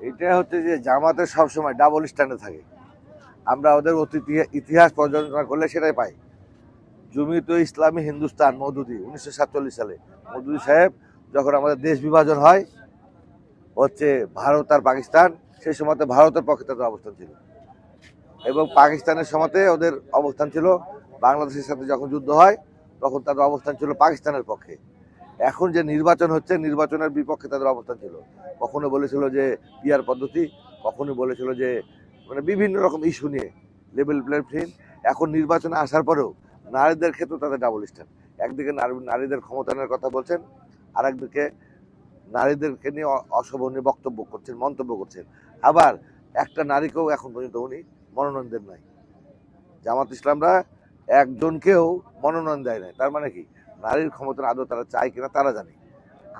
এটা হচ্ছে যে জামাতের সবসময় ডাবল স্ট্যান্ডে থাকে। আমরা ওদের অতীত ইতিহাস পর্যালোচনা করলে সেটাই পাই। জমিয়তে ইসলামী হিন্দুস্তান মওদুদি 1947 সালে মওদুদি সাহেব যখন আমাদের দেশ বিভাজন হয় হচ্ছে ভারত আর পাকিস্তান, সেই সময়তে ভারতের পক্ষে তাদের অবস্থান ছিল এবং পাকিস্তানের সময়তে ওদের অবস্থান ছিল। বাংলাদেশের সাথে যখন যুদ্ধ হয় তখন তাদের অবস্থান ছিল পাকিস্তানের পক্ষে। এখন যে নির্বাচন হচ্ছে নির্বাচনের বিপক্ষে তাদের অবস্থান ছিল। কখনো বলেছিল যে পিআর পদ্ধতি, কখনো বলেছিল যে মানে বিভিন্ন রকম ইস্যু নিয়ে লেভেল প্লেইং ফিল্ড। এখন নির্বাচনে আসার পরেও নারীদের ক্ষেত্রে তাদের ডাবল স্ট্যান্ড। একদিকে নারীদের ক্ষমতায়নের কথা বলছেন, আর একদিকে নারীদেরকে নিয়ে অশোভনীয় বক্তব্য করছেন, মন্তব্য করছেন। আবার একটা নারীকেও এখন পর্যন্ত উনি মনোনয়ন দেন নাই। জামাত ইসলামরা একজনকেও মনোনয়ন দেয় নাই। তার মানে কি নারীর ক্ষমতার আদৌ তারা চায় কিনা তারা জানে।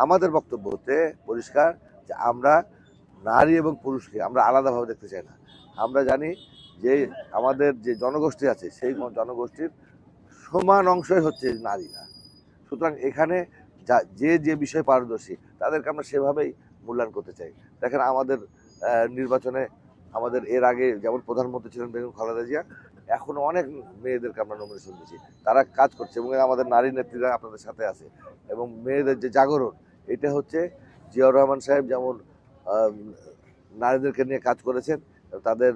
আমাদের বক্তব্য হচ্ছে পরিষ্কার যে আমরা নারী এবং পুরুষকে আমরা আলাদাভাবে দেখতে চাই না। আমরা জানি যে আমাদের যে জনগোষ্ঠী আছে সেই জনগোষ্ঠীর সমান অংশই হচ্ছে নারীরা। সুতরাং এখানে যে যে বিষয়ে পারদর্শী তাদেরকে আমরা সেভাবেই মূল্যায়ন করতে চাই। দেখেন আমাদের নির্বাচনে আমাদের এর আগে যেমন প্রধানমন্ত্রী ছিলেন বেগম খালেদা জিয়া, এখনো অনেক মেয়েদেরকে আমরা নমিনেশন দিচ্ছি, তারা কাজ করছে এবং আমাদের নারী নেত্রীরা আপনাদের সাথে আছে। এবং মেয়েদের যে জাগরণ, এটা হচ্ছে জিয়াউর রহমান সাহেব যেমন নারীদেরকে নিয়ে কাজ করেছেন, তাদের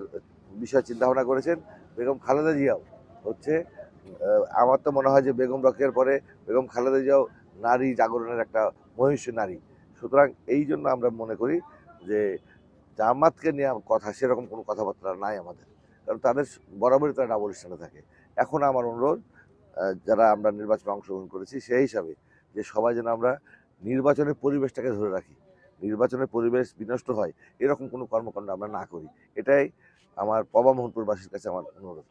বিষয় চিন্তাভাবনা করেছেন, বেগম খালেদা জিয়াও হচ্ছে আমার তো মনে হয় যে বেগম রোকেয়ার পরে বেগম খালেদা জিয়াও নারী জাগরণের একটা মহিষী নারী। সুতরাং এই জন্য আমরা মনে করি যে জামাতকে নিয়ে কথা সেরকম কোনো কথাবার্তা নাই আমাদের, কারণ তাদের বরাবরই তারা ডাবল স্ট্যান্ডে থাকে। এখন আমার অনুরোধ যারা আমরা নির্বাচনে অংশগ্রহণ করেছি সেই হিসাবে যে সবাই যেন আমরা নির্বাচনের পরিবেশটাকে ধরে রাখি, নির্বাচনের পরিবেশ বিনষ্ট হয় এরকম কোনো কর্মকাণ্ড আমরা না করি। এটাই আমার পবা মোহনপুরবাসীর কাছে আমার অনুরোধ।